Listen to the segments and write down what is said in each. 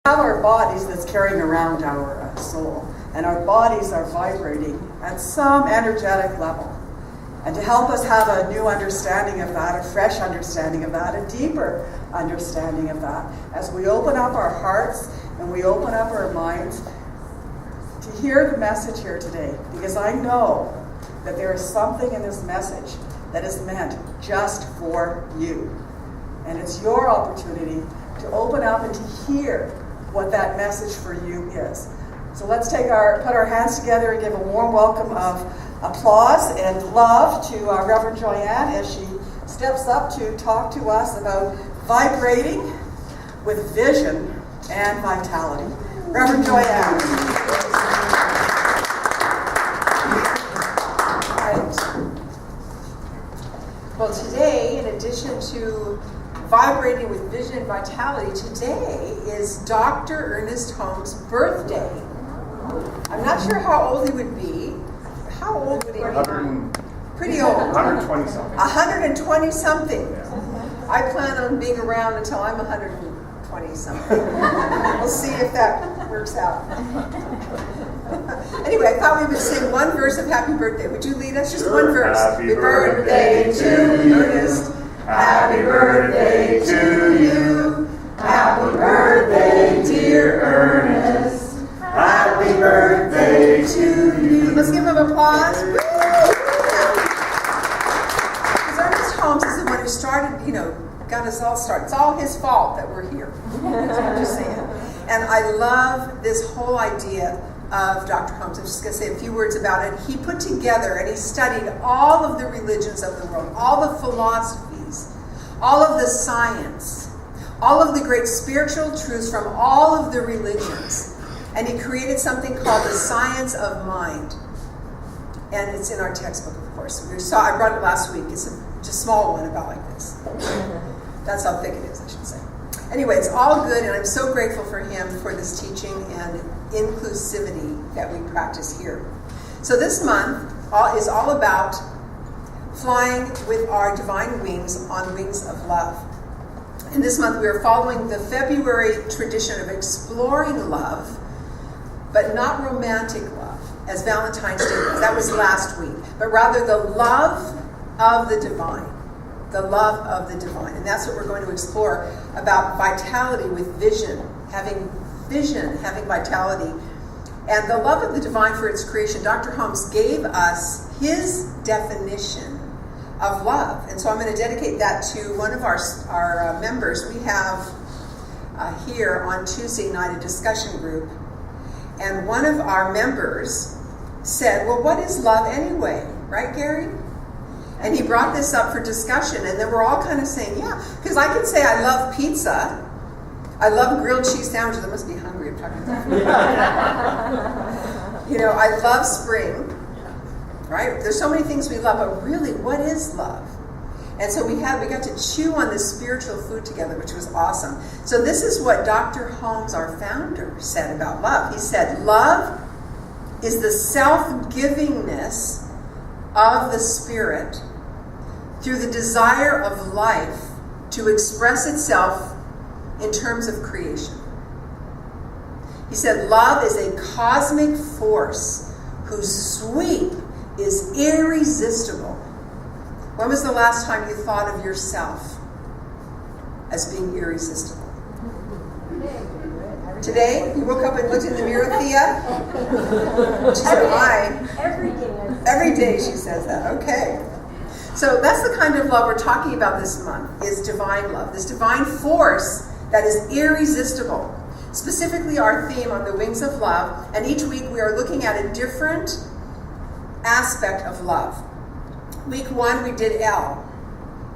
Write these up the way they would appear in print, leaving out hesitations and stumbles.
have our bodies that's carrying around our soul, and our bodies are vibrating at some energetic level. And to help us have a new understanding of that, a fresh understanding of that, a deeper understanding of that, as we open up our hearts and we open up our minds to hear the message here today, because I know that there is something in this message that is meant just for you. And it's your opportunity to open up and to hear what that message for you is. So let's put our hands together and give a warm welcome of applause and love to Reverend Joanne as she steps up to talk to us about vibrating with vision and vitality. Reverend Joanne. Right. Well, today, in addition to vibrating with vision and vitality, today is Dr. Ernest Holmes' birthday. I'm not sure how old he would be. How old would he be? Pretty old. 120 something. 120 something. Yeah. I plan on being around until I'm 120 something. We'll see if that works out. Anyway, I thought we would sing one verse of Happy Birthday. Would you lead us? Just Sure. one verse. Happy birthday to you. Ernest. Happy birthday to you. Happy birthday, dear Ernest. Happy birthday to you. Let's give him applause. Because Ernest Holmes is the one who started, got us all started. It's all his fault that we're here. I'm just saying. And I love this whole idea of Dr. Holmes. I'm just going to say a few words about it. He put together and he studied all of the religions of the world, all the philosophies, all of the science, all of the great spiritual truths from all of the religions. And he created something called the science of mind. And it's in our textbook, of course. I brought it last week. It's a small one about like this. That's how thick it is, I should say. Anyway, it's all good, and I'm so grateful for him for this teaching and inclusivity that we practice here. So this month is all about flying with our divine wings on wings of love. And this month we are following the February tradition of exploring love, but not romantic love, as Valentine's Day was. That was last week. But rather the love of the divine. The love of the divine. And that's what we're going to explore about vitality with vision, having vitality. And the love of the divine for its creation. Dr. Holmes gave us his definition of love. And so I'm going to dedicate that to one of our members. We have here on Tuesday night a discussion group. And one of our members said, well, what is love anyway? Right, Gary? And he brought this up for discussion, and then we're all kind of saying, yeah, because I could say I love pizza, I love grilled cheese sandwiches. I must be hungry. I'm talking about food. I love spring, right? There's so many things we love, but really, what is love? And so we got to chew on this spiritual food together, which was awesome. So this is what Dr. Holmes, our founder, said about love. He said, love is the self-givingness of the spirit through the desire of life to express itself in terms of creation. He said, love is a cosmic force whose sweep is irresistible. When was the last time you thought of yourself as being irresistible? Today? You woke up and looked in the mirror, Thea? She said, Every day she says that. Okay. So that's the kind of love we're talking about this month, is divine love. This divine force that is irresistible. Specifically our theme on the wings of love. And each week we are looking at a different aspect of love. Week 1 we did L.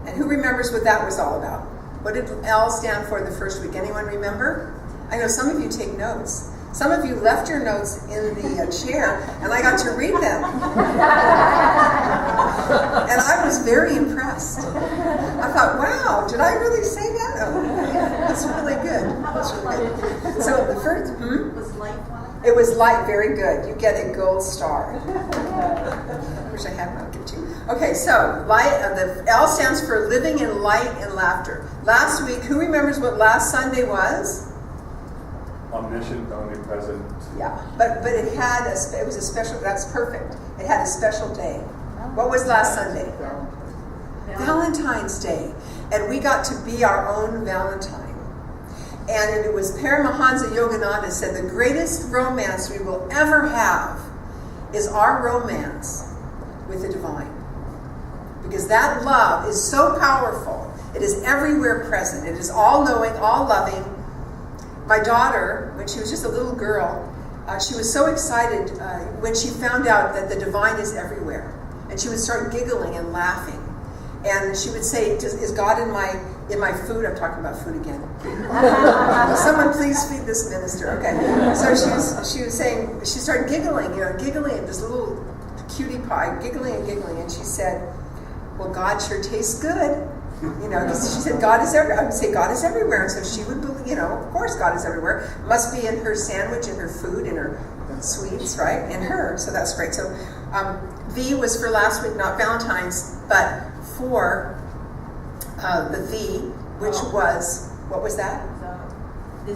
And who remembers what that was all about? What did L stand for the first week? Anyone remember? I know some of you take notes. Some of you left your notes in the chair, and I got to read them. And I was very impressed. I thought, wow, did I really say that? Oh, that's really good. That's really good. So the first, Was light one? It was light, very good. You get a gold star. I wish I had one, I'll give it to you. Okay, so the L stands for living in light and laughter. Last week, who remembers what last Sunday was? Omniscient, omnipresent. Yeah, but it had it was a special. That's perfect. It had a special day. What was last Sunday? Valentine's Day, and we got to be our own Valentine. And it was Paramahansa Yogananda said the greatest romance we will ever have is our romance with the divine. Because that love is so powerful. It is everywhere present. It is all-knowing, all-loving. My daughter, when she was just a little girl, she was so excited when she found out that the divine is everywhere. And she would start giggling and laughing. And she would say, is God in my food? I'm talking about food again. Someone please feed this minister. Okay. So she was saying, she started giggling, giggling, this little cutie pie, giggling and giggling. And she said, well, God sure tastes good. Because she said, God is everywhere. I would say, God is everywhere. And so she would believe, of course God is everywhere. Must be in her sandwich, in her food, in her sweets, right? In her. So that's great. So V was for last week, not Valentine's, but for the V, which was, what was that?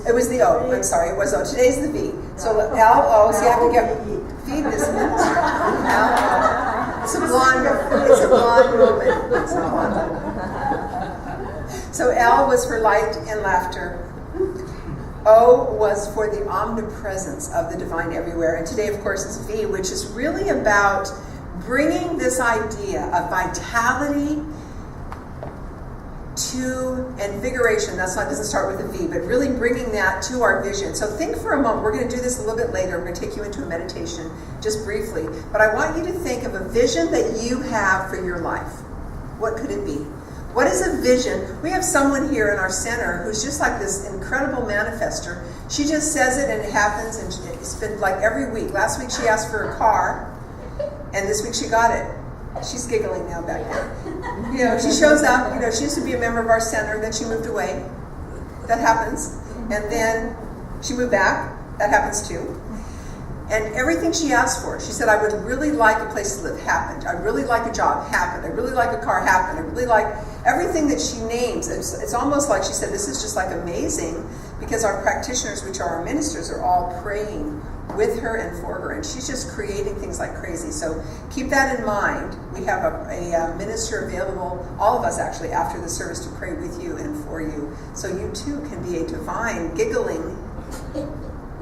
It was the O. I'm sorry, it was O. Today's the V. So L-O, so you have to feed this minister. L-O. It's a blonde woman. It's a blonde woman. So L was for light and laughter. O was for the omnipresence of the divine everywhere. And today, of course, is V, which is really about bringing this idea of vitality to invigoration. Doesn't start with a V, but really bringing that to our vision. So think for a moment. We're going to do this a little bit later. We're going to take you into a meditation just briefly. But I want you to think of a vision that you have for your life. What could it be? What is a vision? We have someone here in our center who's just like this incredible manifester. She just says it and it happens, and it's been like every week. Last week she asked for a car, and this week she got it. She's giggling now back there. She shows up. She used to be a member of our center, then she moved away. That happens. And then she moved back. That happens too. And everything she asked for, she said, I would really like a place to live, happened. I'd really like a job, happened. I'd really like a car, happened. I really like everything that she names. It's almost like she said, this is just like amazing, because our practitioners, which are our ministers, are all praying with her and for her. And she's just creating things like crazy. So keep that in mind. We have a minister available, all of us actually, after the service to pray with you and for you. So you too can be a divine, giggling,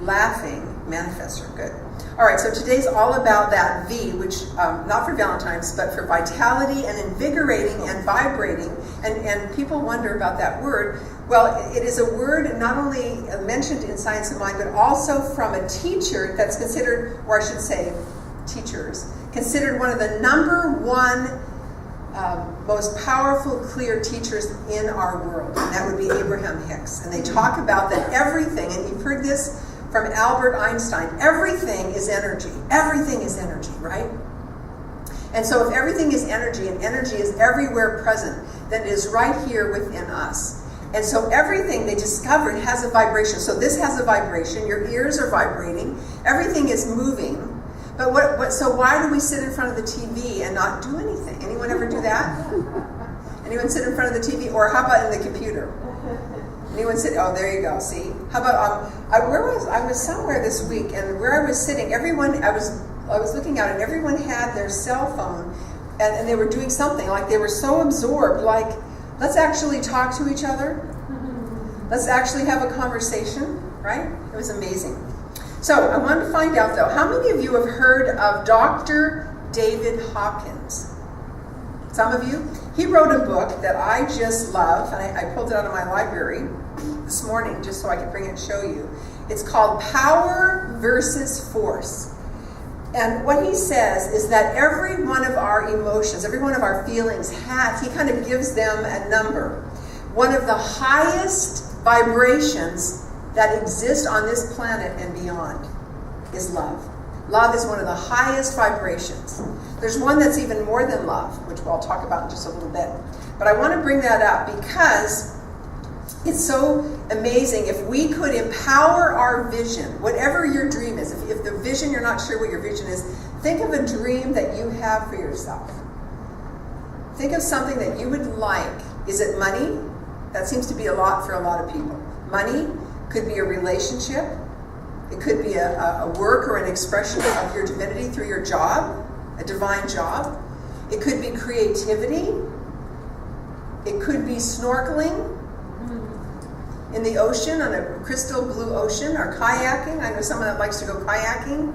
laughing manifester. Good. All right, so today's all about that V, which not for Valentine's, but for vitality and invigorating and vibrating. And people wonder about that word. Well, it is a word not only mentioned in Science of Mind, but also from a teacher that's considered, or I should say teachers, considered one of the number one most powerful, clear teachers in our world. And that would be Abraham Hicks. And they talk about that everything, and you've heard this from Albert Einstein, everything is energy. Everything is energy, right? And so if everything is energy, and energy is everywhere present, then it is right here within us. And so everything they discovered has a vibration. So this has a vibration. Your ears are vibrating. Everything is moving. But so why do we sit in front of the TV and not do anything? Anyone ever do that? Anyone sit in front of the TV? Or how about in the computer? Anyone sit? Oh, there you go. See? How about I was somewhere this week, and where I was sitting, everyone I was looking out, and everyone had their cell phone, and they were doing something, like they were so absorbed, like, let's actually talk to each other. Let's actually have a conversation, right? It was amazing. So I wanted to find out, though, how many of you have heard of Dr. David Hawkins? Some of you? He wrote a book that I just love, and I pulled it out of my library this morning just so I could bring it and show you. It's called Power versus Force. And what he says is that every one of our emotions, every one of our feelings he kind of gives them a number. One of the highest vibrations that exist on this planet and beyond is love. Love is one of the highest vibrations. There's one that's even more than love, which we'll talk about in just a little bit. But I want to bring that up because it's so amazing. If we could empower our vision, whatever your dream is, if the vision, you're not sure what your vision is, think of a dream that you have for yourself. Think of something that you would like. Is it money? That seems to be a lot for a lot of people. Money could be a relationship. It could be a work or an expression of your divinity through your job, a divine job. It could be creativity. It could be snorkeling in the ocean, on a crystal blue ocean, or kayaking. I know someone that likes to go kayaking.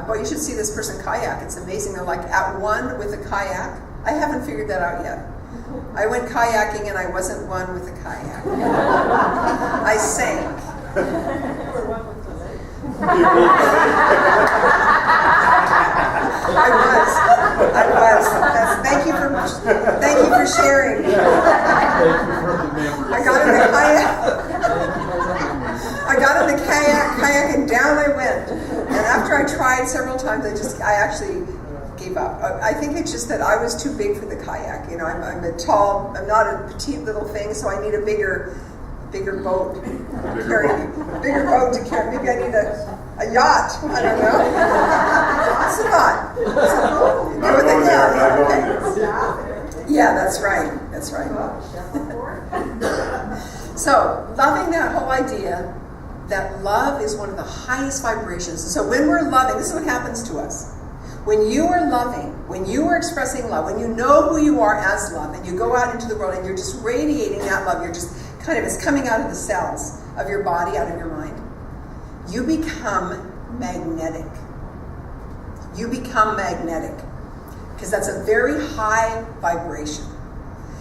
Boy, you should see this person kayak. It's amazing. They're like at one with a kayak. I haven't figured that out yet. I went kayaking and I wasn't one with a kayak. I sank. I was. Thank you for sharing. I got in the kayak, and down I went. And after I tried several times, I actually gave up. I think it's just that I was too big for the kayak. You know, I'm not a petite little thing, so I need a bigger boat. Bigger boat to carry. Maybe I need a yacht. I don't know. It's a yacht. Not going there. Not going there. Yeah, that's right. That's right. So, loving that whole idea that love is one of the highest vibrations. So when we're loving, this is what happens to us. When you are loving, when you are expressing love, when you know who you are as love, and you go out into the world and you're just radiating that love, you're just it's coming out of the cells of your body, out of your mind, you become magnetic. You become magnetic. Because that's a very high vibration.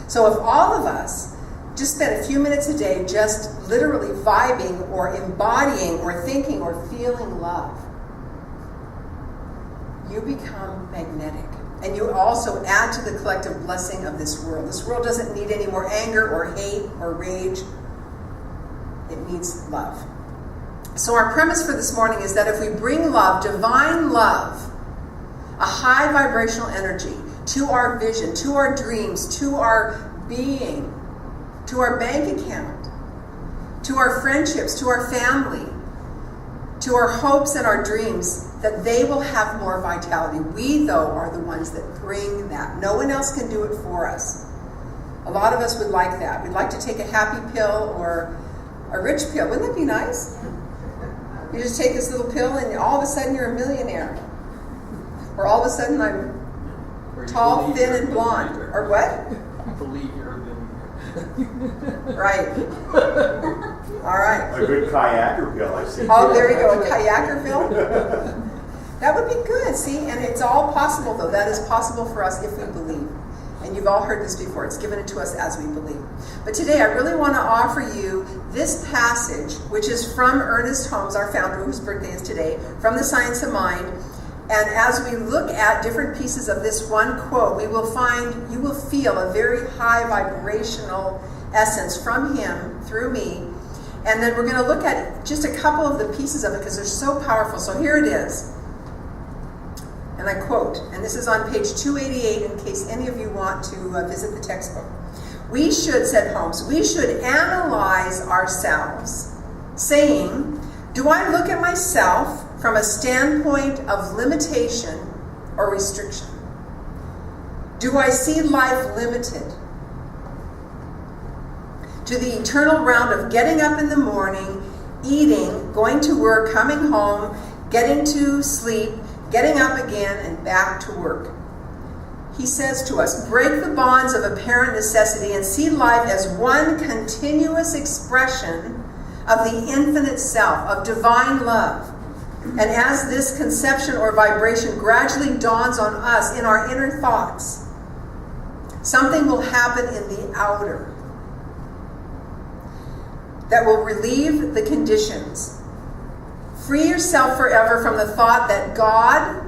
So if all of us just spent a few minutes a day just literally vibing or embodying or thinking or feeling love, you become magnetic. And you also add to the collective blessing of this world. This world doesn't need any more anger or hate or rage. It needs love. So our premise for this morning is that if we bring love, divine love, a high vibrational energy to our vision, to our dreams, to our being, to our bank account, to our friendships, to our family, to our hopes and our dreams, that they will have more vitality. We, though, are the ones that bring that. No one else can do it for us. A lot of us would like that. We'd like to take a happy pill or a rich pill. Wouldn't that be nice? You just take this little pill and all of a sudden you're a millionaire. Or all of a sudden I'm tall, thin, and blonde. Or what? Believe you're a millionaire. Right. All right. A good kayaker pill, I see. Oh, there you go, a kayaker pill. That would be good, see? And it's all possible, though. That is possible for us if we believe. And you've all heard this before. It's given it to us as we believe. But today, I really want to offer you this passage, which is from Ernest Holmes, our founder, whose birthday is today, from The Science of Mind. And as we look at different pieces of this one quote, you will feel a very high vibrational essence from him, through me. And then we're going to look at just a couple of the pieces of it because they're so powerful. So here it is. And I quote, and this is on page 288 in case any of you want to visit the textbook. We should, said Holmes, we should analyze ourselves, saying, do I look at myself from a standpoint of limitation or restriction? Do I see life limited to the eternal round of getting up in the morning, eating, going to work, coming home, getting to sleep, getting up again, and back to work? He says to us, break the bonds of apparent necessity and see life as one continuous expression of the infinite self, of divine love. And as this conception or vibration gradually dawns on us in our inner thoughts, something will happen in the outer that will relieve the conditions. Free yourself forever from the thought that God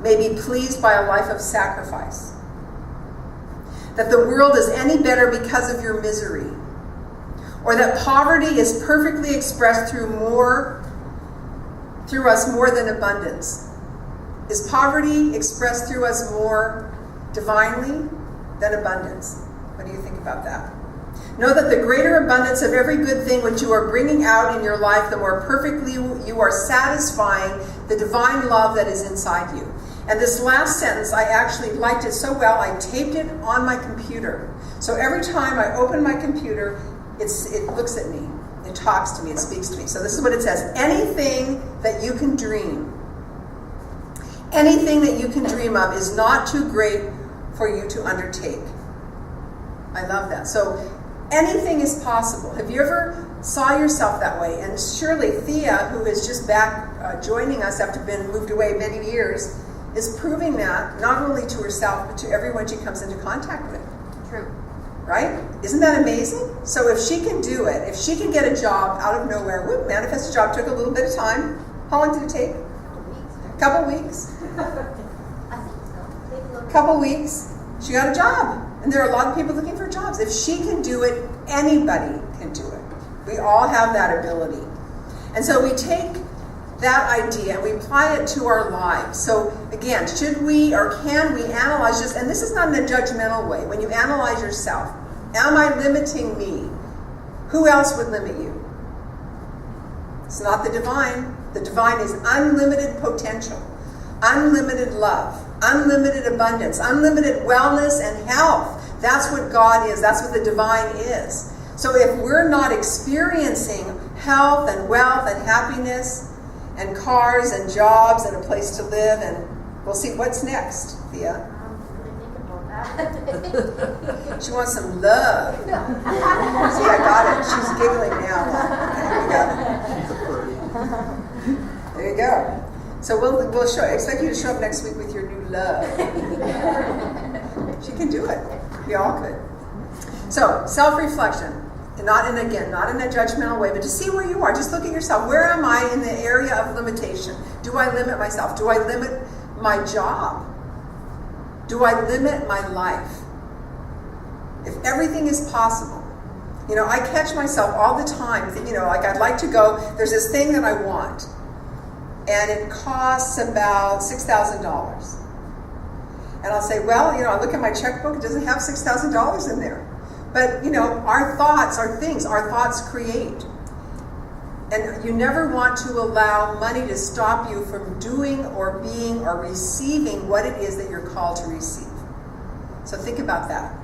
may be pleased by a life of sacrifice, that the world is any better because of your misery, or that poverty is perfectly expressed through us more than abundance. Is poverty expressed through us more divinely than abundance? What do you think about that? Know that the greater abundance of every good thing which you are bringing out in your life, the more perfectly you are satisfying the divine love that is inside you. And this last sentence, I actually liked it so well, I taped it on my computer. So every time I open my computer, it looks at me. It talks to me, it speaks to me. So this is what it says. Anything that you can dream, anything that you can dream of is not too great for you to undertake. I love that. So anything is possible. Have you ever saw yourself that way? And surely Thea, who is just back joining us after being moved away many years, is proving that not only to herself, but to everyone she comes into contact with. True. Right? Isn't that amazing? So if she can do it, if she can get a job out of nowhere, manifest a job, took a little bit of time. How long did it take? A Couple weeks. I think so. Maybe a little. Couple weeks. She got a job. And there are a lot of people looking for jobs. If she can do it, anybody can do it. We all have that ability. And so we take that idea and we apply it to our lives. So again, should we or can we analyze this? And this is not in a judgmental way. When you analyze yourself, am I limiting me? Who else would limit you? It's not the divine. The divine is unlimited potential, unlimited love, unlimited abundance, unlimited wellness and health. That's what God is. That's what the divine is. So if we're not experiencing health and wealth and happiness and cars and jobs and a place to live, and we'll see what's next, Thea. Really think about that. She wants some love. See, I got it. She's giggling now. There you go. So we'll show. I expect you to show up next week with your new love. She can do it. We all could. So self-reflection. Not in a judgmental way, but to see where you are. Just look at yourself. Where am I in the area of limitation? Do I limit myself? Do I limit my job? Do I limit my life? If everything is possible. I catch myself all the time, like I'd like to go, there's this thing that I want, and it costs about $6,000. And I'll say, well, I look at my checkbook, it doesn't have $6,000 in there. But, our thoughts are things. Our thoughts create. And you never want to allow money to stop you from doing or being or receiving what it is that you're called to receive. So think about that.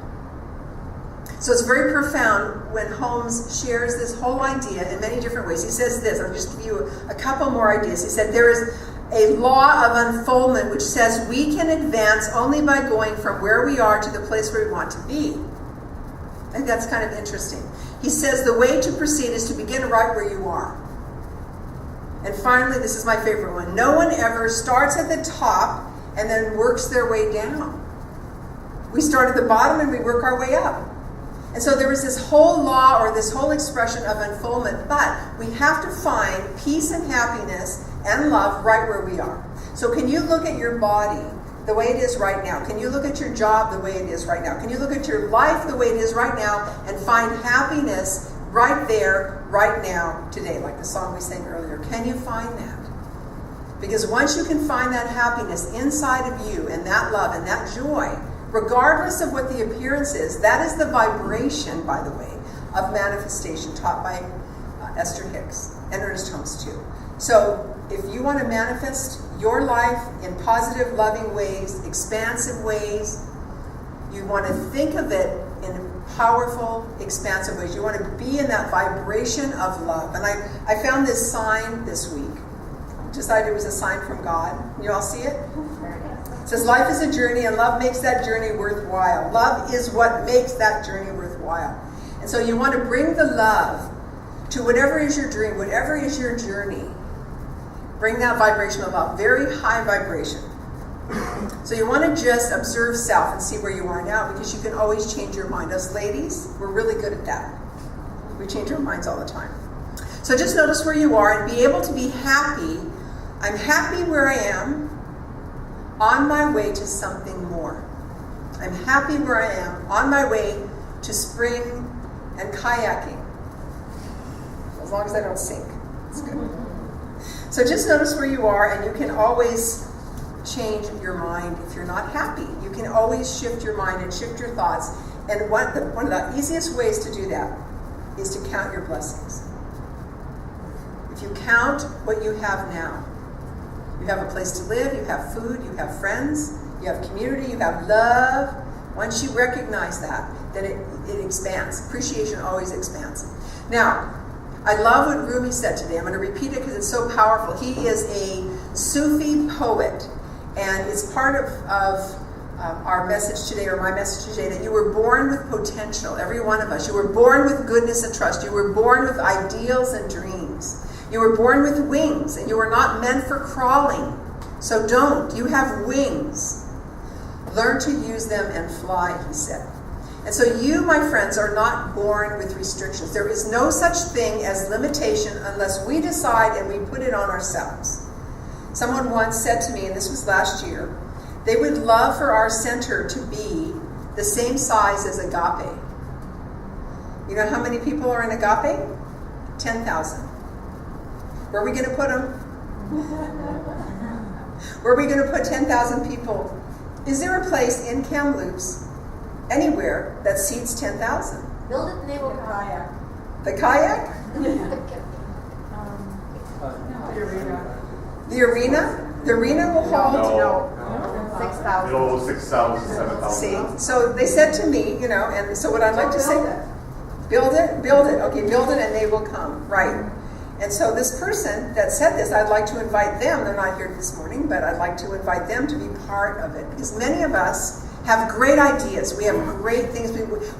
So it's very profound when Holmes shares this whole idea in many different ways. He says this, I'll just give you a couple more ideas. He said, there is a law of unfoldment which says we can advance only by going from where we are to the place where we want to be. I think that's kind of interesting. He says the way to proceed is to begin right where you are. And finally, this is my favorite one. No one ever starts at the top and then works their way down. We start at the bottom and we work our way up. And so there is this whole law or this whole expression of unfoldment, but we have to find peace and happiness and love right where we are. So can you look at your body the way it is right now? Can you look at your job the way it is right now? Can you look at your life the way it is right now and find happiness right there, right now, today, like the song we sang earlier? Can you find that? Because once you can find that happiness inside of you and that love and that joy, regardless of what the appearance is, that is the vibration, by the way, of manifestation taught by Esther Hicks and Ernest Holmes too. So if you want to manifest your life in positive, loving ways, expansive ways, you want to think of it in powerful, expansive ways. You want to be in that vibration of love. And I found this sign this week. Decided it was a sign from God. You all see it? It says, life is a journey and love makes that journey worthwhile. Love is what makes that journey worthwhile. And so you want to bring the love to whatever is your dream, whatever is your journey. Bring that vibration of love, very high vibration. So you want to just observe self and see where you are now, because you can always change your mind. Us ladies, we're really good at that. We change our minds all the time. So just notice where you are and be able to be happy. I'm happy where I am, on my way to something more. I'm happy where I am, on my way to spring and kayaking. As long as I don't sink. It's good. So just notice where you are, and you can always change your mind if you're not happy. You can always shift your mind and shift your thoughts. And one of the easiest ways to do that is to count your blessings. If you count what you have now, you have a place to live, you have food, you have friends, you have community, you have love. Once you recognize that, then it expands. Appreciation always expands. Now, I love what Rumi said today. I'm going to repeat it because it's so powerful. He is a Sufi poet, and it's part of our message today, or my message today, that you were born with potential, every one of us. You were born with goodness and trust. You were born with ideals and dreams. You were born with wings, and you were not meant for crawling. So don't. You have wings. Learn to use them and fly, he said. And so you, my friends, are not born with restrictions. There is no such thing as limitation unless we decide and we put it on ourselves. Someone once said to me, and this was last year, they would love for our center to be the same size as Agape. You know how many people are in Agape? 10,000. Where are we going to put them? Where are we going to put 10,000 people? Is there a place in Kamloops, anywhere, that seats 10,000? Build it, and they will kayak. The kayak? The arena? The arena will hold? 6,000. No, 6,000, 7,000. See? So they said to me, and so what I'd like to say, build it, okay, build it and they will come, right. And so this person that said this, I'd like to invite them, they're not here this morning, but I'd like to invite them to be part of it. Because many of us have great ideas, we have great things.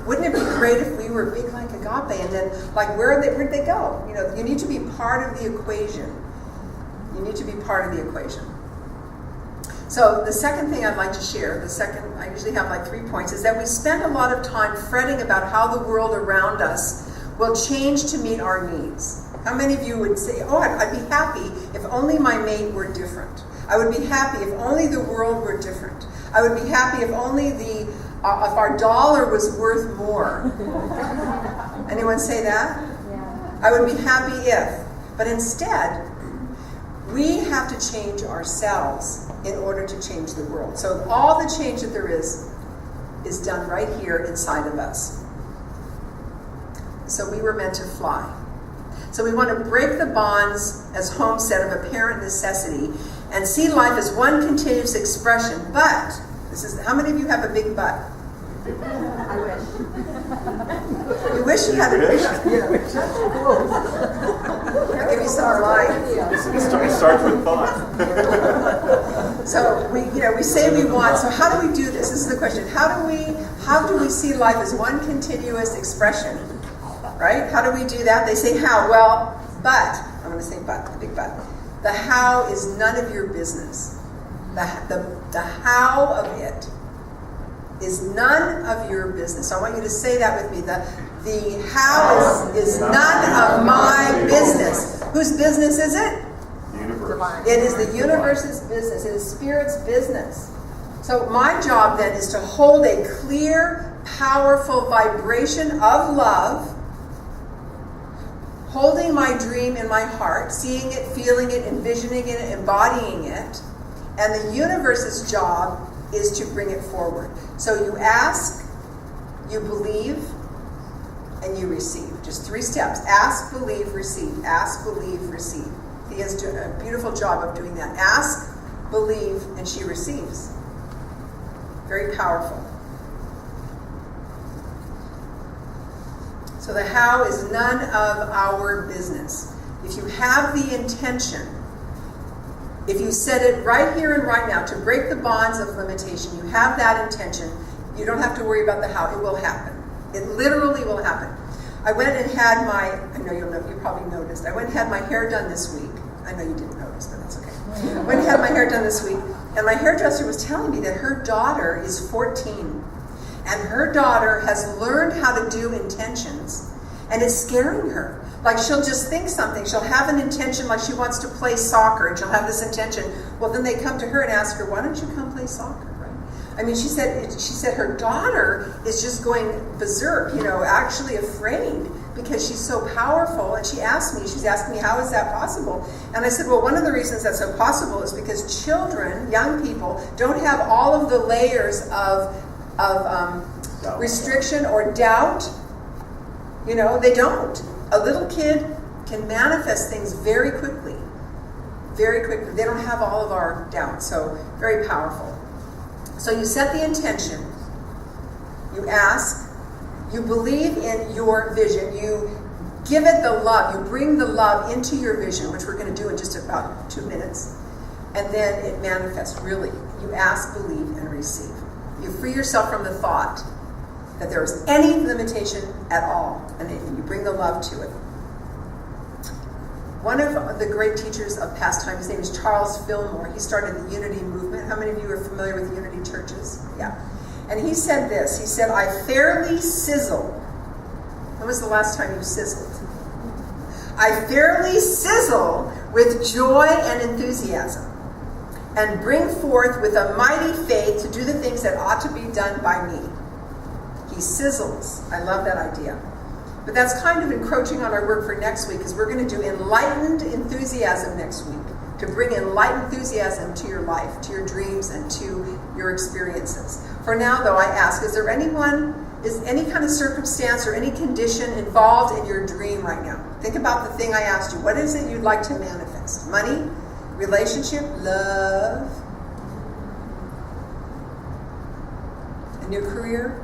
Wouldn't it be great if we were big like Agape? And then, where'd they go? You need to be part of the equation. You need to be part of the equation. So the second thing I'd like to share, I usually have 3 points, is that we spend a lot of time fretting about how the world around us will change to meet our needs. How many of you would say, I'd be happy if only my mate were different. I would be happy if only the world were different. I would be happy if only if our dollar was worth more. Anyone say that? Yeah. I would be happy if. But instead, we have to change ourselves in order to change the world. So all the change that there is done right here inside of us. So we were meant to fly. So we want to break the bonds, as Holmes said, of apparent necessity and see life as one continuous expression. But, how many of you have a big butt? I wish. You wish you had a big butt? I'll give you some light. It starts with thought. So we say we want. So how do we do this? This is the question. How do we see life as one continuous expression? Right? How do we do that? They say how. Well, but I'm going to say but, the big but. The how is none of your business. The how of it is none of your business. So I want you to say that with me. The how is none of my business. Whose business is it? The universe. It is the universe's business. It is Spirit's business. So my job then is to hold a clear, powerful vibration of love, holding my dream in my heart, seeing it, feeling it, envisioning it, embodying it. And the universe's job is to bring it forward. So you ask, you believe, and you receive. Just 3 steps. Ask, believe, receive. Ask, believe, receive. He has done a beautiful job of doing that. Ask, believe, and she receives. Very powerful. So the how is none of our business. If you have the intention, if you set it right here and right now to break the bonds of limitation, you have that intention, you don't have to worry about the how. It will happen. It literally will happen. I went and had I know you probably noticed, I went and had my hair done this week. I know you didn't notice, but that's okay. I went and had my hair done this week, and my hairdresser was telling me that her daughter is 14. And her daughter has learned how to do intentions, and it's scaring her. She'll just think something. She'll have an intention, like she wants to play soccer, and she'll have this intention. Well, then they come to her and ask her, why don't you come play soccer, right? I mean, she said her daughter is just going berserk, actually afraid because she's so powerful. And she's asking me, how is that possible? And I said, well, one of the reasons that's so possible is because children, young people, don't have all of the layers of restriction or doubt. They don't. A little kid can manifest things very quickly. Very quickly. They don't have all of our doubts. So very powerful. So you set the intention. You ask. You believe in your vision. You give it the love. You bring the love into your vision, which we're going to do in just about 2 minutes. And then it manifests, really. You ask, believe, and receive. You free yourself from the thought that there is any limitation at all. And then you bring the love to it. One of the great teachers of past time, his name is Charles Fillmore. He started the Unity movement. How many of you are familiar with Unity churches? Yeah. And he said this. He said, I fairly sizzle. When was the last time you sizzled? I fairly sizzle with joy and enthusiasm and bring forth with a mighty faith to do the things that ought to be done by me. He sizzles. I love that idea. But that's kind of encroaching on our work for next week, because we're going to do enlightened enthusiasm next week, to bring enlightened enthusiasm to your life, to your dreams, and to your experiences. For now, though, I ask, is any kind of circumstance or any condition involved in your dream right now? Think about the thing I asked you. What is it you'd like to manifest? Money? Relationship? Love? A new career?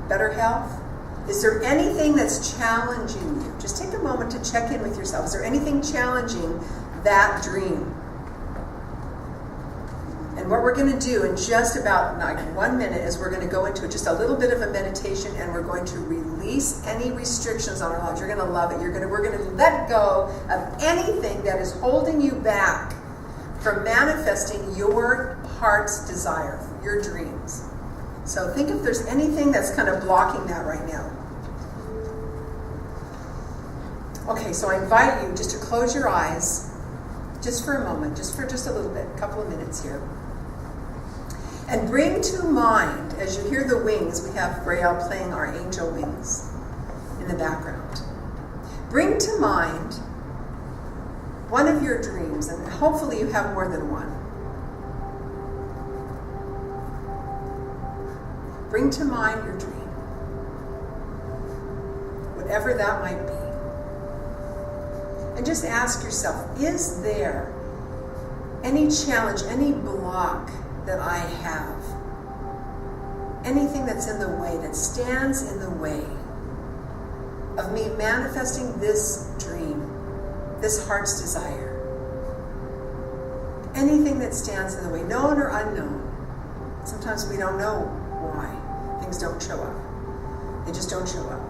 Better health? Is there anything that's challenging you? Just take a moment to check in with yourself. Is there anything challenging that dream? And what we're going to do in just about 1 minute is we're going to go into just a little bit of a meditation, and we're going to release any restrictions on our lives. You're going to love it. We're going to let go of anything that is holding you back from manifesting your heart's desire, your dreams. So think if there's anything that's kind of blocking that right now. Okay, so I invite you just to close your eyes just for a moment, just a little bit, a couple of minutes here. And bring to mind, as you hear the wings, we have Braille playing our angel wings in the background. Bring to mind one of your dreams, and hopefully you have more than one. Bring to mind your dream, whatever that might be. And just ask yourself, is there any challenge, any block that I have? Anything that's in the way, that stands in the way of me manifesting this dream, this heart's desire? Anything that stands in the way, known or unknown. Sometimes we don't know why things don't show up. They just don't show up.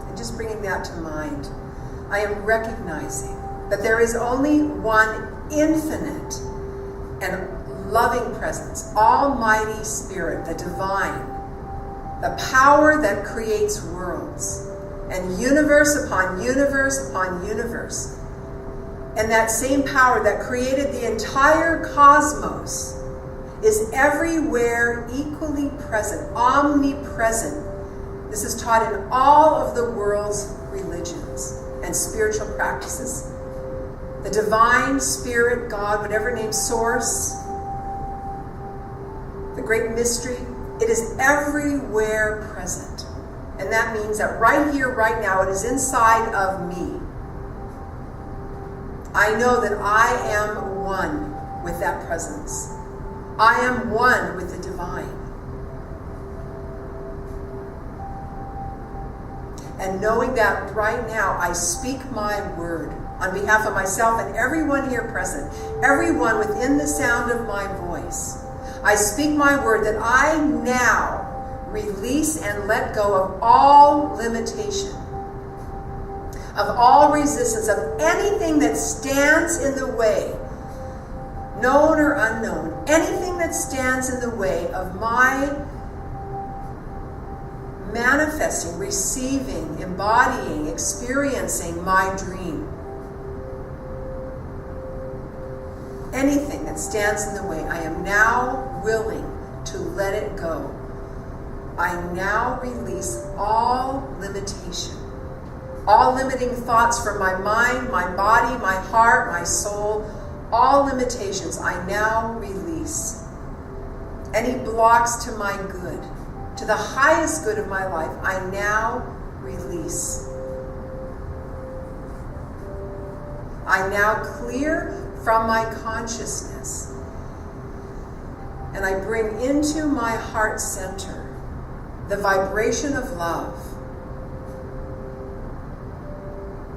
And just bringing that to mind, I am recognizing that there is only one infinite and loving presence, Almighty Spirit, the divine, the power that creates worlds and universe upon universe upon universe. And that same power that created the entire cosmos is everywhere equally present, omnipresent. This is taught in all of the world's religions and spiritual practices. The divine spirit, God, whatever name, source, the great mystery, it is everywhere present. And that means that right here, right now, it is inside of me. I know that I am one with that presence. I am one with the divine. And knowing that right now, I speak my word on behalf of myself and everyone here present, everyone within the sound of my voice. I speak my word that I now release and let go of all limitation, of all resistance, of anything that stands in the way, known or unknown, anything that stands in the way of my manifesting, receiving, embodying, experiencing my dream. Anything that stands in the way, I am now willing to let it go. I now release all limitation, all limiting thoughts from my mind, my body, my heart, my soul, all limitations I now release. Any blocks to my good, to the highest good of my life, I now release. I now clear from my consciousness. And I bring into my heart center the vibration of love.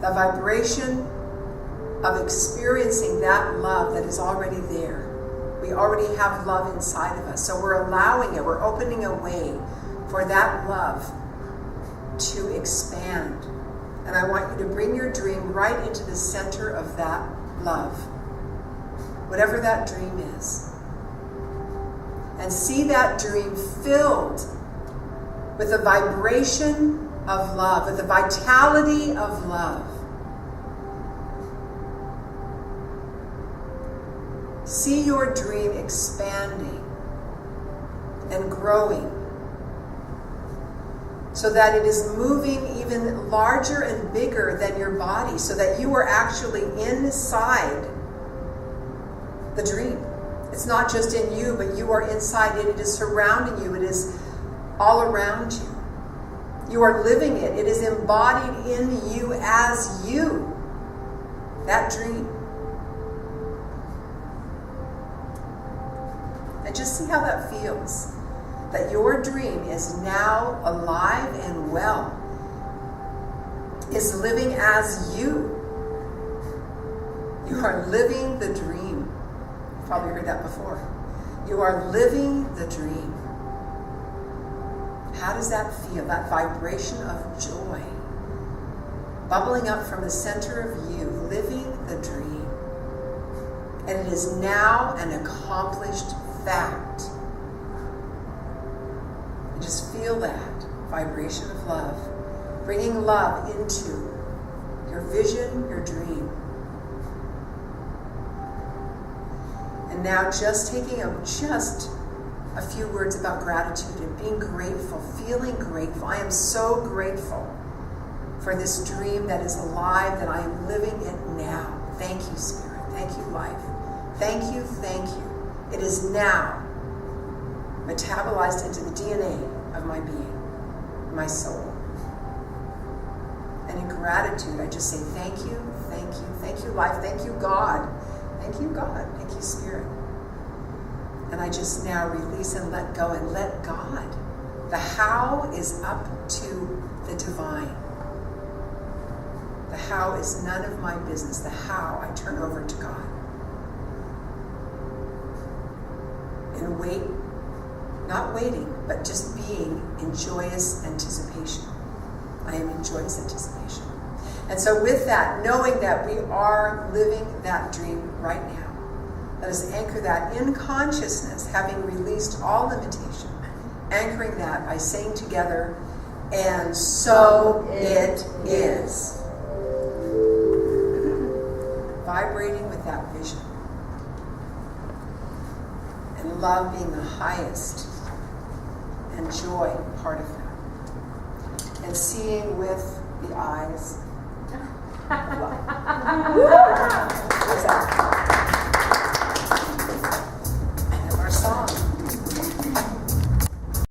The vibration of experiencing that love that is already there. We already have love inside of us. So we're allowing it, we're opening a way for that love to expand. And I want you to bring your dream right into the center of that love, whatever that dream is. And see that dream filled with the vibration of love, with the vitality of love. See your dream expanding and growing so that it is moving even larger and bigger than your body, so that you are actually inside the dream. It's not just in you, but you are inside it. It is surrounding you. It is all around you. You are living it. It is embodied in you as you. That dream. And just see how that feels. That your dream is now alive and well. Is living as you. You are living the dream. You've probably heard that before. You are living the dream. How does that feel? That vibration of joy bubbling up from the center of you, living the dream. And it is now an accomplished fact. And just feel that vibration of love, bringing love into your vision, your dream. And now just taking a few words about gratitude and being grateful, feeling grateful. I am so grateful for this dream that is alive, that I am living it now. Thank you, Spirit. Thank you, life. Thank you, thank you. It is now metabolized into the DNA of my being, my soul. And in gratitude, I just say thank you, thank you, thank you, life, thank you, God. Thank you, God. Thank you, Spirit. And I just now release and let go and let God. The how is up to the divine. The how is none of my business. The how I turn over to God. And wait, not waiting, but just being in joyous anticipation. I am in joyous anticipation. And so with that, knowing that we are living that dream right now, let us anchor that in consciousness, having released all limitation, anchoring that by saying together, and so it is. Vibrating with that vision. And love being the highest, and joy part of that. And seeing with the eyes of love.